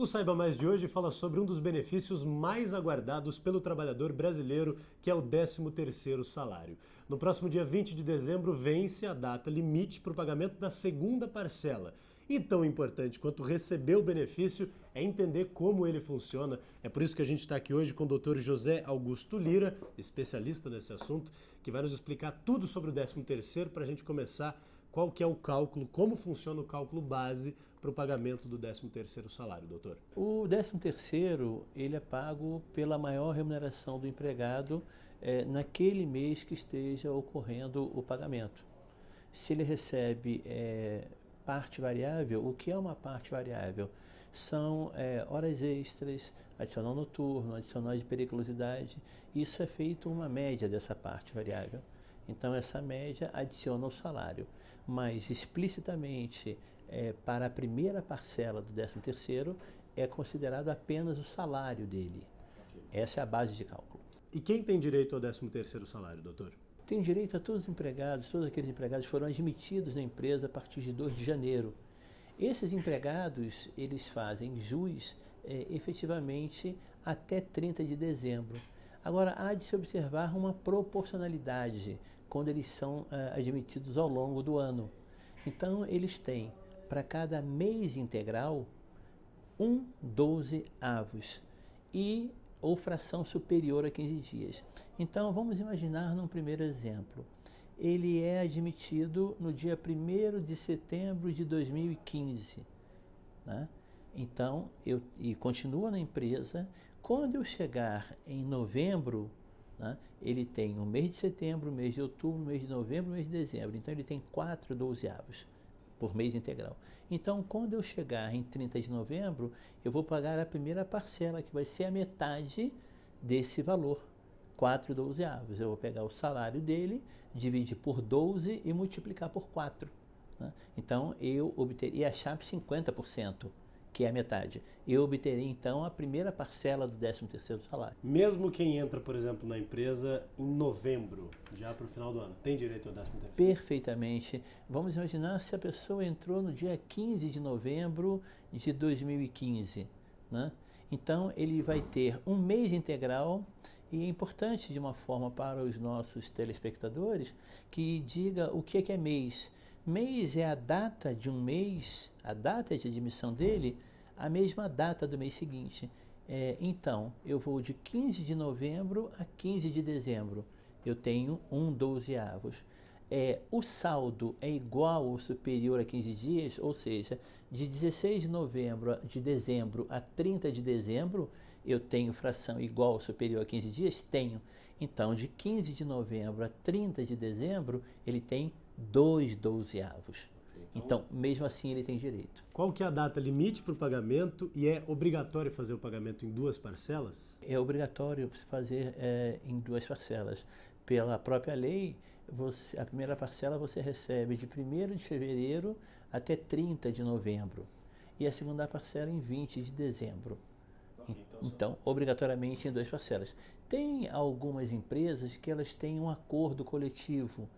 O Saiba Mais de hoje fala sobre um dos benefícios mais aguardados pelo trabalhador brasileiro, que é o 13º salário. No próximo dia 20 de dezembro vence a data limite para o pagamento da segunda parcela. E tão importante quanto receber o benefício é entender como ele funciona. É por isso que a gente está aqui hoje com o Dr. José Augusto Lira, especialista nesse assunto, que vai nos explicar tudo sobre o 13º para a gente começar. Qual que é o cálculo, como funciona o cálculo base para o pagamento do 13º salário, doutor? O 13º, ele é pago pela maior remuneração do empregado naquele mês que esteja ocorrendo o pagamento. Se ele recebe parte variável, o que é uma parte variável? São horas extras, adicional noturno, adicional de periculosidade. Isso é feito uma média dessa parte variável. Então essa média adiciona o salário, mas explicitamente para a primeira parcela do 13º é considerado apenas o salário dele. Essa é a base de cálculo. E quem tem direito ao 13º salário, doutor? Tem direito a todos os empregados, todos aqueles empregados foram admitidos na empresa a partir de 2 de janeiro. Esses empregados, eles fazem jus efetivamente até 30 de dezembro. Agora, há de se observar uma proporcionalidade quando eles são admitidos ao longo do ano. Então, eles têm, para cada mês integral, 1/12 ou fração superior a 15 dias. Então, vamos imaginar num primeiro exemplo. Ele é admitido no dia 1º de setembro de 2015, né? Então, e continua na empresa. Quando eu chegar em novembro, né, ele tem o mês de setembro, o mês de outubro, o mês de novembro, o mês de dezembro. Então, ele tem 4/12 por mês integral. Então, quando eu chegar em 30 de novembro, eu vou pagar a primeira parcela, que vai ser a metade desse valor, 4/12. Eu vou pegar o salário dele, dividir por 12 e multiplicar por 4. Né? Então, eu obteria a chave 50%. Que é a metade. Eu obterei, então, a primeira parcela do 13º salário. Mesmo quem entra, por exemplo, na empresa em novembro, já para o final do ano, tem direito ao 13º? Perfeitamente. Vamos imaginar se a pessoa entrou no dia 15 de novembro de 2015. Né? Então, ele vai ter um mês integral, e é importante, de uma forma para os nossos telespectadores, que diga o que é mês. Mês é a data de um mês, a data de admissão dele, a mesma data do mês seguinte. Então, eu vou de 15 de novembro a 15 de dezembro. Eu tenho 1/12. O saldo é igual ou superior a 15 dias, ou seja, de 16 de dezembro a 30 de dezembro, eu tenho fração igual ou superior a 15 dias? Tenho. Então, de 15 de novembro a 30 de dezembro, ele tem 2/12. Então, mesmo assim, ele tem direito. Qual que é a data limite para o pagamento e é obrigatório fazer o pagamento em 2 parcelas? É obrigatório fazer em 2 parcelas. Pela própria lei, a primeira parcela você recebe de 1º de fevereiro até 30 de novembro. E a segunda parcela em 20 de dezembro. Então, obrigatoriamente em 2 parcelas. Tem algumas empresas que elas têm um acordo coletivo,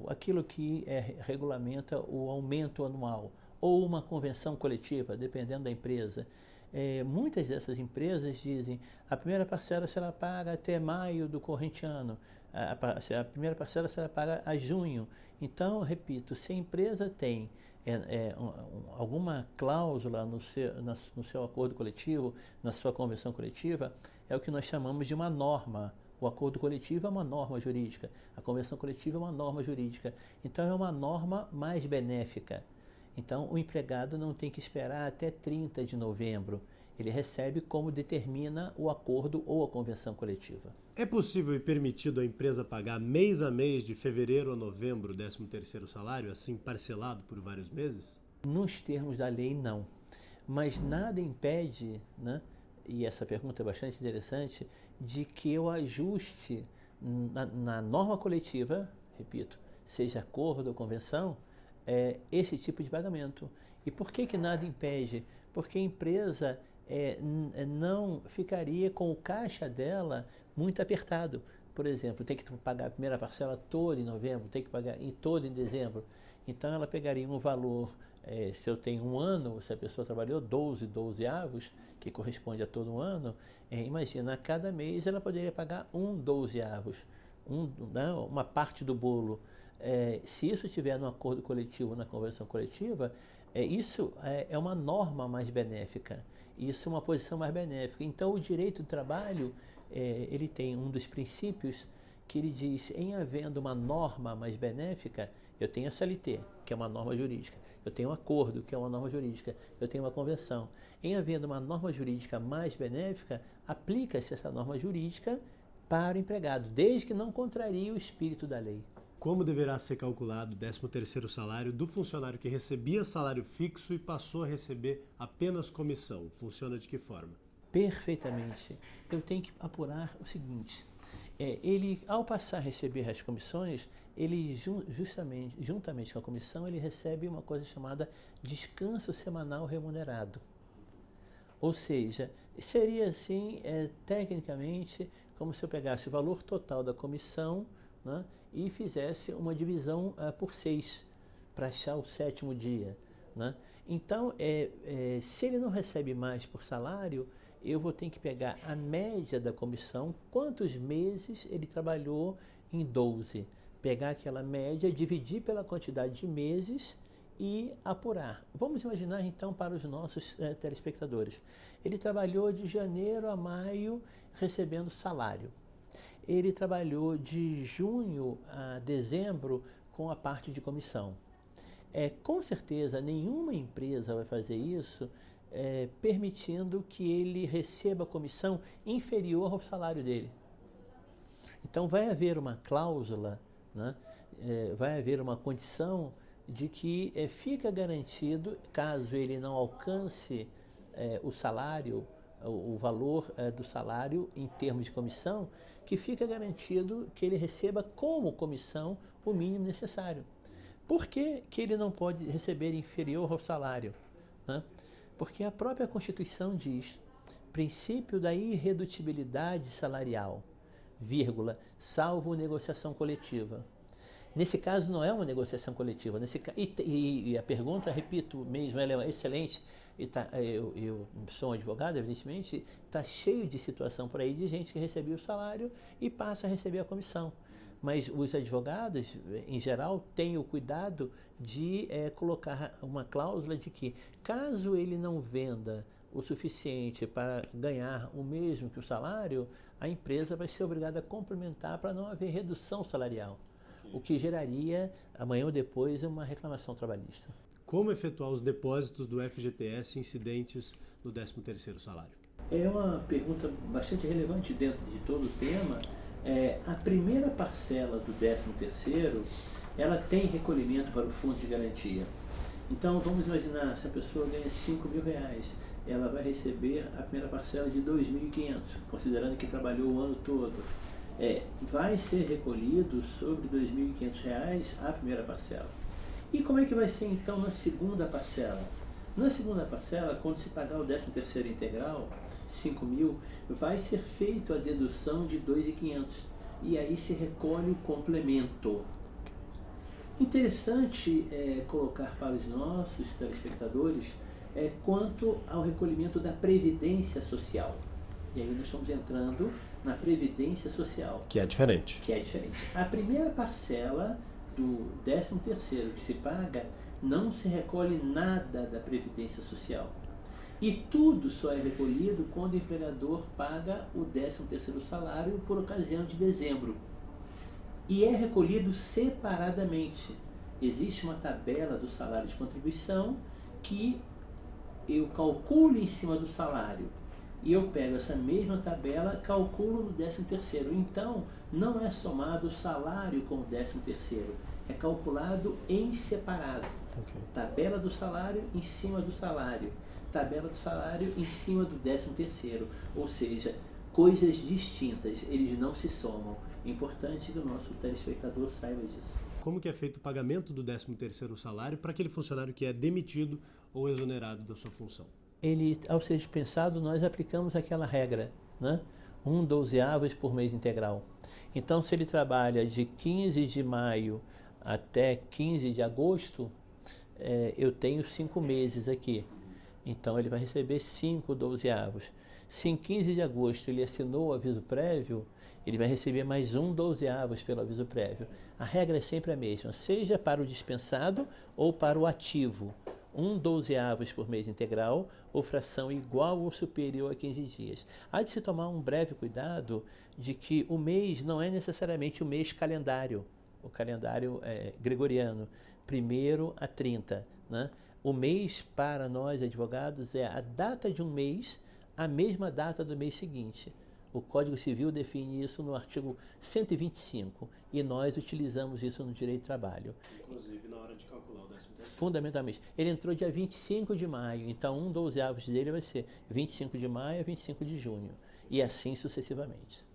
aquilo que regulamenta o aumento anual, ou uma convenção coletiva, dependendo da empresa. Muitas dessas empresas dizem a primeira parcela será paga até maio do corrente ano, a primeira parcela será paga a junho. Então, repito, se a empresa tem alguma cláusula no seu acordo coletivo, na sua convenção coletiva, é o que nós chamamos de uma norma. O acordo coletivo é uma norma jurídica, a convenção coletiva é uma norma jurídica. Então, é uma norma mais benéfica. Então, o empregado não tem que esperar até 30 de novembro. Ele recebe como determina o acordo ou a convenção coletiva. É possível e permitido a empresa pagar mês a mês, de fevereiro a novembro, o 13º salário, assim parcelado por vários meses? Nos termos da lei, não. Mas nada impede, né, e essa pergunta é bastante interessante, de que eu ajuste na norma coletiva, repito, seja acordo ou convenção, esse tipo de pagamento. E por que nada impede? Porque a empresa não ficaria com o caixa dela muito apertado. Por exemplo, tem que pagar a primeira parcela toda em novembro, tem que pagar todo em dezembro. Então, ela pegaria um valor Se eu tenho um ano, se a pessoa trabalhou 12 avos, que corresponde a todo um ano, imagina, a cada mês ela poderia pagar 12 avos, né, uma parte do bolo. Se isso tiver no acordo coletivo, na convenção coletiva, isso é uma norma mais benéfica, isso é uma posição mais benéfica. Então, o direito do trabalho, ele tem um dos princípios que ele diz, em havendo uma norma mais benéfica, eu tenho a CLT, que é uma norma jurídica, eu tenho um acordo, que é uma norma jurídica, eu tenho uma convenção. Em havendo uma norma jurídica mais benéfica, aplica-se essa norma jurídica para o empregado, desde que não contrarie o espírito da lei. Como deverá ser calculado o 13º salário do funcionário que recebia salário fixo e passou a receber apenas comissão? Funciona de que forma? Perfeitamente. Eu tenho que apurar o seguinte, ele, ao passar a receber as comissões, ele juntamente com a comissão, ele recebe uma coisa chamada descanso semanal remunerado. Ou seja, seria assim, tecnicamente, como se eu pegasse o valor total da comissão, né, e fizesse uma divisão por 6, para achar o 7º dia. Né? Então, se ele não recebe mais por salário, eu vou ter que pegar a média da comissão, quantos meses ele trabalhou em 12. Pegar aquela média, dividir pela quantidade de meses e apurar. Vamos imaginar então para os nossos telespectadores. Ele trabalhou de janeiro a maio recebendo salário. Ele trabalhou de junho a dezembro com a parte de comissão. Com certeza, nenhuma empresa vai fazer isso permitindo que ele receba comissão inferior ao salário dele. Então, vai haver uma cláusula, né? Vai haver uma condição de que fica garantido, caso ele não alcance o salário, o valor do salário em termos de comissão, que fica garantido que ele receba como comissão o mínimo necessário. Por que ele não pode receber inferior ao salário? Né? Porque a própria Constituição diz, princípio da irredutibilidade salarial, vírgula, salvo negociação coletiva. Nesse caso não é uma negociação coletiva. E a pergunta, repito mesmo, ela é excelente. Eu sou um advogado, evidentemente, está cheio de situação por aí de gente que recebia o salário e passa a receber a comissão. Mas os advogados, em geral, têm o cuidado de colocar uma cláusula de que, caso ele não venda o suficiente para ganhar o mesmo que o salário, a empresa vai ser obrigada a complementar para não haver redução salarial, o que geraria, amanhã ou depois, uma reclamação trabalhista. Como efetuar os depósitos do FGTS incidentes no 13º salário? É uma pergunta bastante relevante dentro de todo o tema. A primeira parcela do 13º, ela tem recolhimento para o fundo de garantia. Então, vamos imaginar, se a pessoa ganha R$5.000, ela vai receber a primeira parcela de R$2.500, considerando que trabalhou o ano todo. Vai ser recolhido sobre R$2.500 a primeira parcela. E como é que vai ser então na segunda parcela? Na segunda parcela, quando se pagar o 13º integral, 5.000, vai ser feita a dedução de 2.500 e aí se recolhe o complemento. Interessante colocar para os nossos telespectadores quanto ao recolhimento da Previdência Social. E aí nós estamos entrando na Previdência Social. Que é diferente. A primeira parcela do 13º que se paga, não se recolhe nada da Previdência Social. E tudo só é recolhido quando o empregador paga o 13º salário por ocasião de dezembro. E é recolhido separadamente. Existe uma tabela do salário de contribuição que eu calculo em cima do salário. E eu pego essa mesma tabela, calculo no 13º. Então, não é somado o salário com o 13º. É calculado em separado. Okay. Tabela do salário em cima do salário. Tabela do salário em cima do 13º. Ou seja, coisas distintas. Eles não se somam. É importante que o nosso telespectador saiba disso. Como que é feito o pagamento do 13º salário para aquele funcionário que é demitido ou exonerado da sua função? Ele, ao ser dispensado, nós aplicamos aquela regra, né? 1/12 por mês integral. Então, se ele trabalha de 15 de maio até 15 de agosto, eu tenho 5 meses aqui, então ele vai receber 5 dozeavos. Se em 15 de agosto ele assinou o aviso prévio, ele vai receber mais um dozeavos pelo aviso prévio. A regra é sempre a mesma, seja para o dispensado ou para o ativo. 1 dozeavos por mês integral ou fração igual ou superior a 15 dias. Há de se tomar um breve cuidado de que o mês não é necessariamente o mês calendário, o calendário gregoriano, 1º a 30, né? O mês para nós advogados é a data de um mês, a mesma data do mês seguinte. O Código Civil define isso no artigo 125 e nós utilizamos isso no direito do trabalho. Inclusive na hora de calcular o 13º. Fundamentalmente. Ele entrou dia 25 de maio, então 1 dozeavos dele vai ser 25 de maio a 25 de junho e assim sucessivamente.